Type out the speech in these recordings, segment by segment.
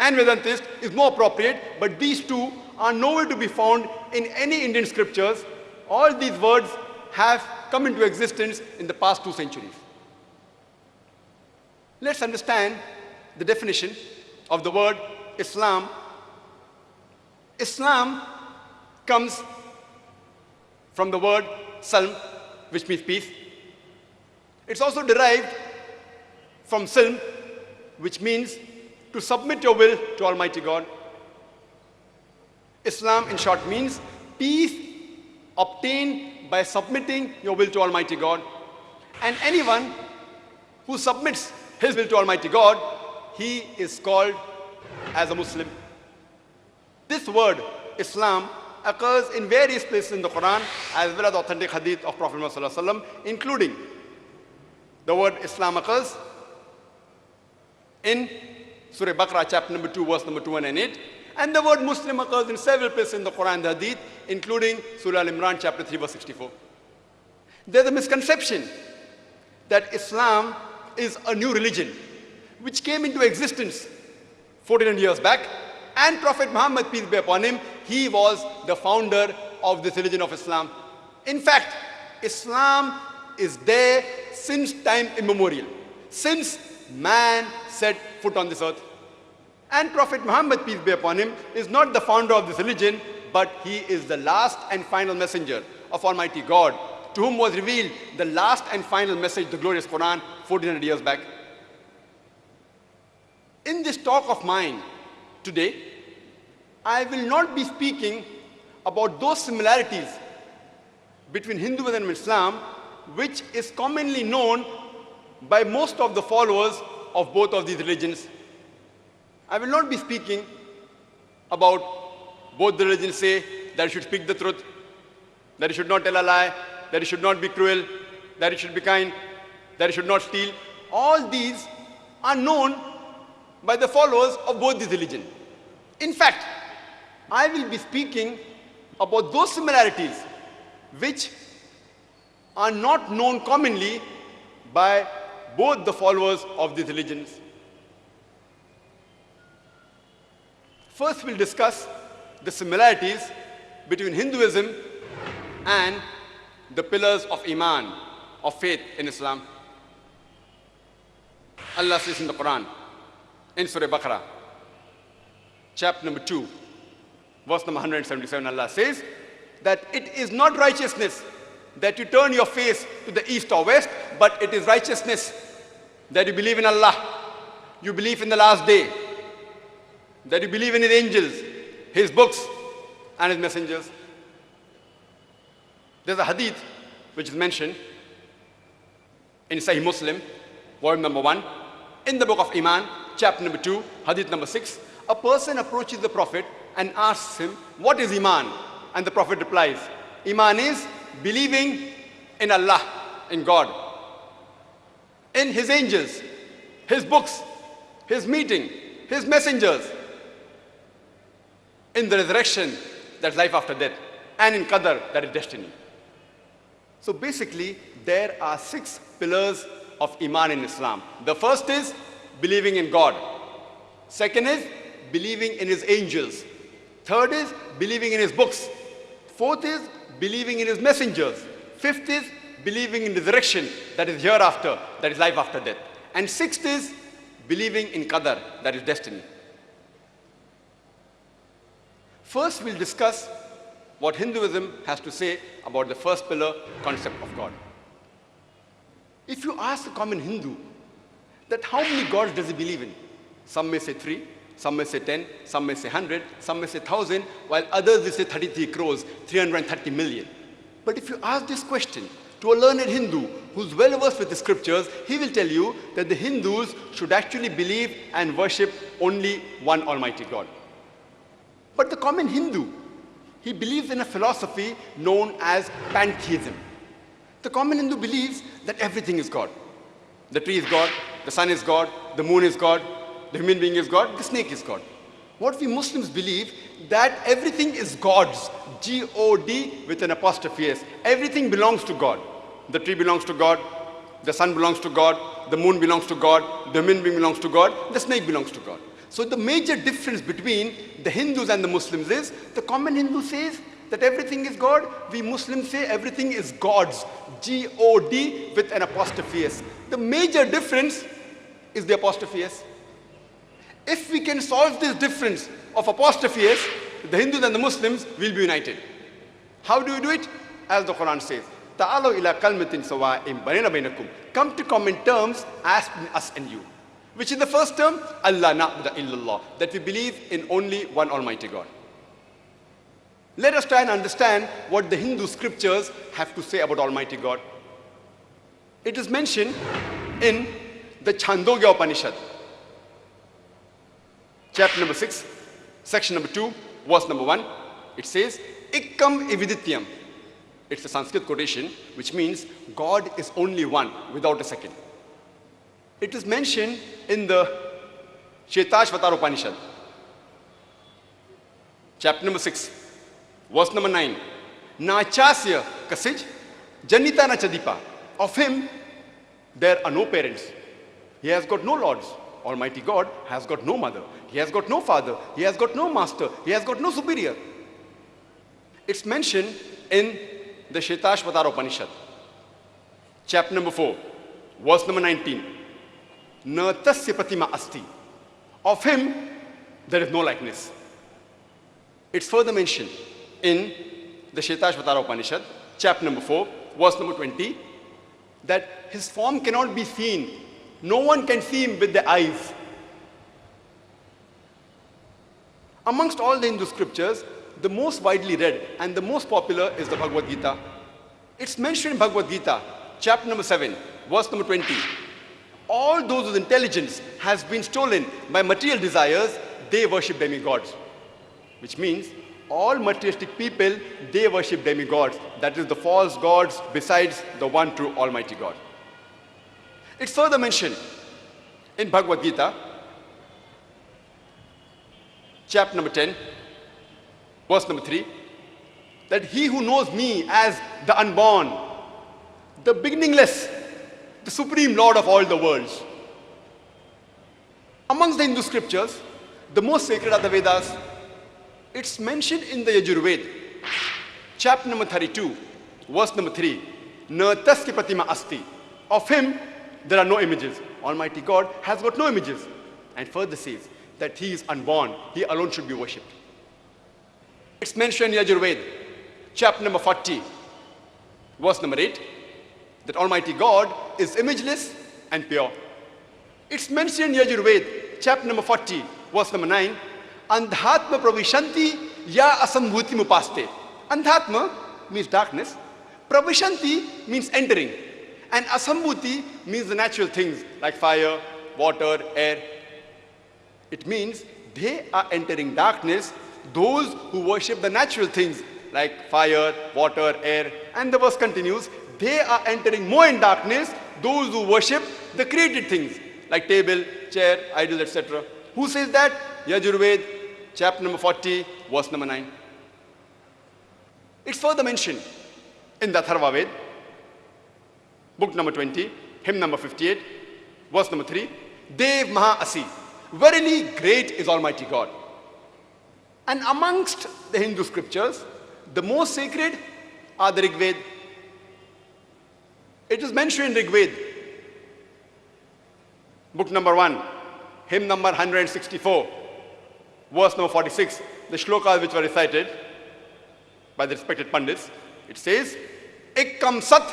and Vedantist is more appropriate, but these two are nowhere to be found in any Indian scriptures. All these words have come into existence in the past 2 centuries. Let's understand the definition of the word Islam. Islam comes from the word Salm, which means peace. It's also derived from Silm, which means to submit your will to Almighty God. Islam, in short, means peace obtained by submitting your will to Almighty God. And anyone who submits his will to Almighty God, he is called as a Muslim. This word, Islam, occurs in various places in the Qur'an, as well as authentic hadith of Prophet Muhammad, including the word Islam occurs in Surah Baqarah, chapter number 2, verse number 208. And the word Muslim occurs in several places in the Quran and the Hadith, including Surah Al-Imran, chapter 3, verse 64. There's a misconception that Islam is a new religion which came into existence 1400 years back, and Prophet Muhammad, peace be upon him, he was the founder of this religion of Islam. In fact, Islam is there since time immemorial, since man set foot on this earth. And Prophet Muhammad, peace be upon him, is not the founder of this religion, but he is the last and final messenger of Almighty God, to whom was revealed the last and final message, the glorious Quran, 1400 years back. In this talk of mine today, I will not be speaking about those similarities between Hinduism and Islam, which is commonly known by most of the followers of both of these religions. I will not be speaking about both the religions say that you should speak the truth, that you should not tell a lie, that you should not be cruel, that you should be kind, that you should not steal. All these are known by the followers of both these religions. In fact, I will be speaking about those similarities which are not known commonly by both the followers of these religions. First, we'll discuss the similarities between Hinduism and the pillars of Iman, of faith in Islam. Allah says in the Quran, in Surah Baqarah, chapter number 2, verse number 177, Allah says that it is not righteousness that you turn your face to the east or west, but it is righteousness that you believe in Allah, you believe in the last day, that you believe in His angels, His books, and His messengers. There's a hadith which is mentioned in Sahih Muslim, volume number 1, in the book of Iman, chapter number 2, hadith number 6. A person approaches the Prophet and asks him, what is Iman? And the Prophet replies, Iman is believing in Allah, in God, in His angels, His books, His meeting, His messengers, in the resurrection, that's life after death, and in Qadar, that is destiny. So basically, there are 6 pillars of Iman in Islam. The first is believing in God. Second is believing in His angels. Third is believing in His books. Fourth is believing in His messengers. Fifth is believing in resurrection, that is hereafter, that is life after death. And sixth is believing in Qadar, that is destiny. First, we'll discuss what Hinduism has to say about the first pillar, concept of God. If you ask a common Hindu that how many gods does he believe in? Some may say 3, some may say 10, some may say 100, some may say 1,000, while others will say 33 crores, 330 million. But if you ask this question to a learned Hindu who's well versed with the scriptures, he will tell you that the Hindus should actually believe and worship only one Almighty God. But the common Hindu, he believes in a philosophy known as pantheism. The common Hindu believes that everything is God. The tree is God, the sun is God, the moon is God, the human being is God, the snake is God. What we Muslims believe that everything is God's, G-O-D with an apostrophe S. Everything belongs to God. The tree belongs to God, the sun belongs to God, the moon belongs to God, the human being belongs to God, the snake belongs to God. So the major difference between the Hindus and the Muslims is the common Hindu says that everything is God. We Muslims say everything is God's, G-O-D with an apostrophe S. The major difference is the apostrophe S. If we can solve this difference of apostrophe S, the Hindus and the Muslims will be united. How do we do it? As the Quran says, "Ta'alaw ila kalmatin sawa'in bainana bainakum." Come to common terms as between us and you. Which is the first term? Allah na'budu illallah. That we believe in only one Almighty God. Let us try and understand what the Hindu scriptures have to say about Almighty God. It is mentioned in the Chandogya Upanishad, chapter number 6, section number 2, verse number 1. It says, "Ikkam evidityam." It's a Sanskrit quotation, which means God is only one, without a second. It is mentioned in the Shetashvatara Upanishad, chapter number 6, verse number 9. "Nachasya kasij janita na chadipa." Of him, there are no parents. He has got no lords. Almighty God has got no mother. He has got no father. He has got no master. He has got no superior. It's mentioned in the Shetashvatara Upanishad, chapter number 4, verse number 19. "Na tasya pratima asti." Of him, there is no likeness. It's further mentioned in the Shetashvatara Upanishad, chapter number 4, verse number 20, that his form cannot be seen. No one can see him with the eyes. Amongst all the Hindu scriptures, the most widely read and the most popular is the Bhagavad Gita. It's mentioned in Bhagavad Gita, chapter number 7, verse number 20. All those whose intelligence has been stolen by material desires, they worship demigods. Which means all materialistic people, they worship demigods. That is the false gods besides the one true Almighty God. It's further mentioned in Bhagavad Gita, chapter number 10, verse number 3, that he who knows me as the unborn, the beginningless, the supreme Lord of all the worlds. Amongst the Hindu scriptures, the most sacred are the Vedas. It's mentioned in the Yajurveda, chapter number 32, verse number 3, "Na tasya pratima asti." Of him, there are no images. Almighty God has got no images. And further says that he is unborn. He alone should be worshipped. It's mentioned in Yajurveda, chapter number 40, verse number 8, that Almighty God is imageless and pure. It's mentioned in Yajurveda, chapter number 40, verse number 9, "Andhatma pravishanti ya asambhuti mupaste." Andhatma means darkness. Pravishanti means entering. And asambhuti means the natural things like fire, water, air. It means they are entering darkness, those who worship the natural things like fire, water, air. And the verse continues, they are entering more in darkness, those who worship the created things like table, chair, idols, etc. Who says that? Yajurveda, chapter number 40, verse number 9. It's further mentioned in the Atharva Ved, book number 20, hymn number 58, verse number 3, "Dev Maha Asi." Verily great is Almighty God. And amongst the Hindu scriptures, the most sacred are the Rig Veda. It is mentioned in Rig Veda, book number 1, hymn number 164, verse number 46, the shlokas which were recited by the respected Pandits. It says, "Ekkam sat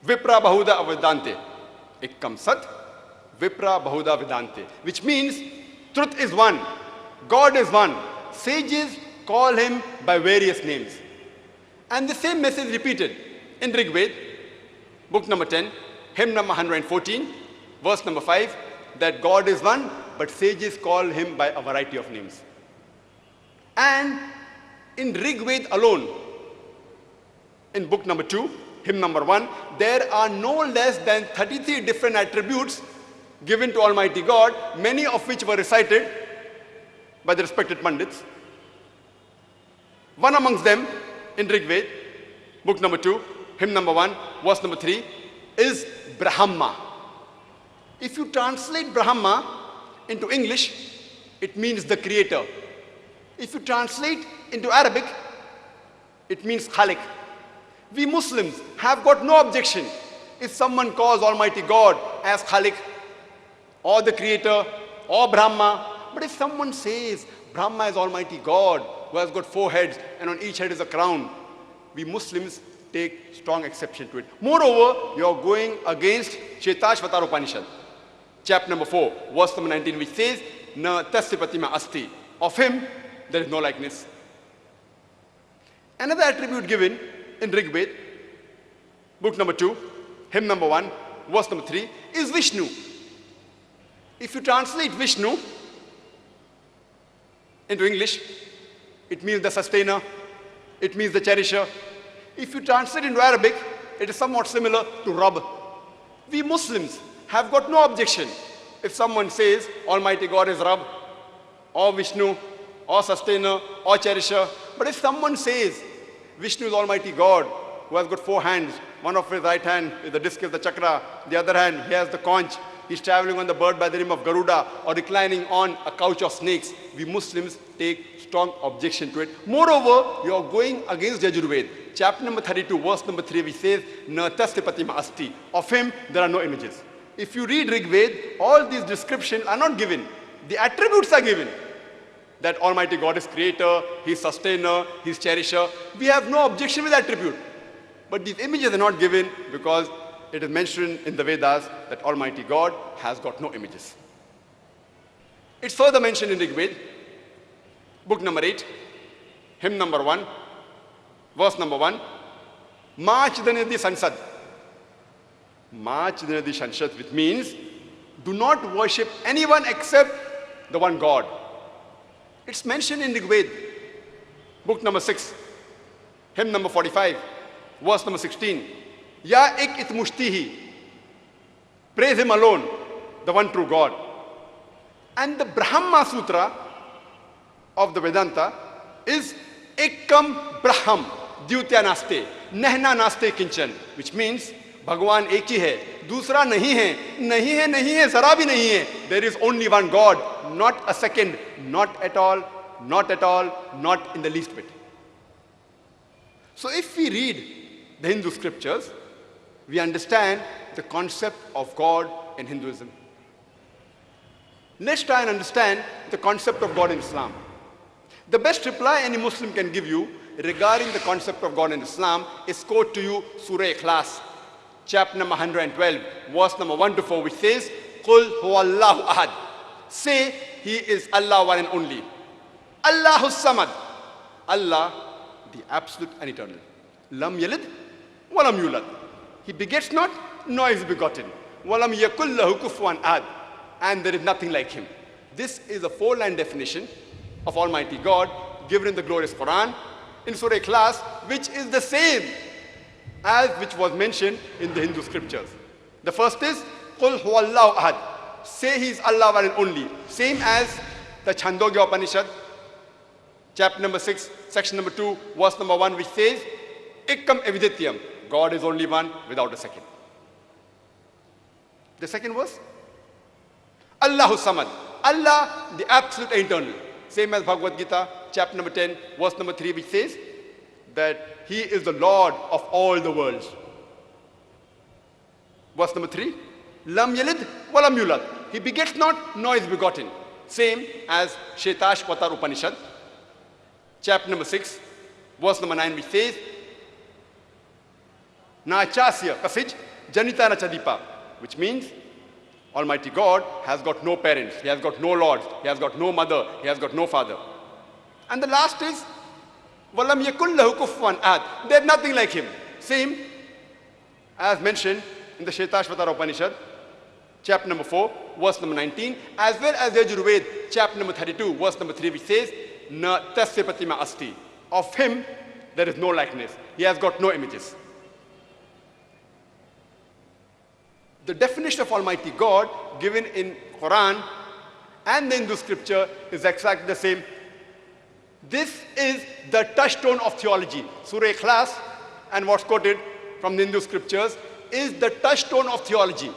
vipra bahuda avedante." Ekkam sat vipra bahuda vedante. Which means truth is one, God is one. Sages call him by various names. And the same message repeated in Rig Veda, book number 10, hymn number 114, verse number 5, that God is one, but sages call him by a variety of names. And in Rig Veda alone, in book number 2, hymn number 1, there are no less than 33 different attributes given to Almighty God, many of which were recited by the respected Pandits. One amongst them, in Rig Veda, book number 2, hymn number 1, verse number 3, is Brahma. If you translate Brahma into English, it means the creator. If you translate into Arabic, it means Khalik. We Muslims have got no objection if someone calls Almighty God as Khalik or the creator or Brahma. But if someone says Brahma is Almighty God who has got 4 heads and on each head is a crown, we Muslims take strong exception to it. Moreover, you are going against Shetashvatar Upanishad, chapter number 4, verse number 19, which says, Na tasyapatima asti. Of him, there is no likeness. Another attribute given in Rig Veda, book number 2, hymn number 1, verse number 3, is Vishnu. If you translate Vishnu into English, it means the sustainer, it means the cherisher. If you translate into Arabic, it is somewhat similar to Rabb. We Muslims have got no objection if someone says Almighty God is Rabb, or Vishnu, or sustainer, or cherisher. But if someone says Vishnu is Almighty God who has got 4 hands, one of his right hand is the disc of the chakra, the other hand he has the conch, he's traveling on the bird by the name of Garuda, or reclining on a couch of snakes, we Muslims take strong objection to it. Moreover, you are going against Yajurved, chapter number 32, verse number 3, which says, Na tasyapatima asti. Of him, there are no images. If you read Rig Veda, all these descriptions are not given. The attributes are given. That Almighty God is creator, He's sustainer, He's cherisher. We have no objection with attribute. But these images are not given because it is mentioned in the Vedas that Almighty God has got no images. It's further mentioned in Rig Veda, book number 8, hymn number 1, verse number 1, Mach Danadi Sansad. Mach Danadi Sansad, which means do not worship anyone except the one God. It's mentioned in Rig Veda, book number 6, hymn number 45, verse number 16. Ya ik it mushtihi. Praise him alone, the one true God. And the Brahma Sutra of the Vedanta is Ekam Braham Dyutya Naste, Nehna Naste Kinchan, which means Bhagwan ek hi hai, dusra nahi hai, nahi hai, nahi hai, zara bhi nahi hai. There is only one God, not a second, not at all, not at all, not in the least bit. So if we read the Hindu scriptures, we understand the concept of God in Hinduism. Let's try and understand the concept of God in Islam. The best reply any Muslim can give you regarding the concept of God in Islam is quote to you Surah Ikhlas, chapter number 112, verse number 1 to 4, which says, Qul huwallahu ahad. Say, He is Allah one and only. Allahus samad. Allah, the absolute and eternal. Lam yalid, walam yulad. He begets not, nor is begotten. Walam yakul lahu kufuwan ahad. And there is nothing like Him. This is a 4-line definition of Almighty God given in the glorious Qur'an in Surah Ikhlas, which is the same as which was mentioned in the Hindu scriptures. The first is, Qul huwallahu ahad. Say He is Allah one and only. Same as the Chandogya Upanishad, chapter number 6, section number 2, verse number 1, which says, Ekkam evidityam. God is only one without a second. The second verse, Allahu Samad. Allah, the absolute and eternal. Same as Bhagavad Gita, chapter number 10, verse number 3, which says that He is the Lord of all the worlds. Verse number 3, Lam yalid walam yulad. He begets not, nor is begotten. Same as Shetashvatar Upanishad, chapter number 6, verse number 9, which says, Na chasya kasij janita na chadipa, which means Almighty God has got no parents, He has got no lords, He has got no mother, He has got no father. And the last is, Walam yakul lahu kufuwan ahad. There is nothing like Him. Same as mentioned in the Shetashvatar Upanishad, chapter number 4, verse number 19, as well as Yajurved, chapter number 32, verse number 3, which says, Na tasyapatima asti. Of Him, there is no likeness. He has got no images. The definition of Almighty God given in Quran and the Hindu scripture is exactly the same. This is the touchstone of theology. Surah Ikhlas and what's quoted from the Hindu scriptures is the touchstone of theology.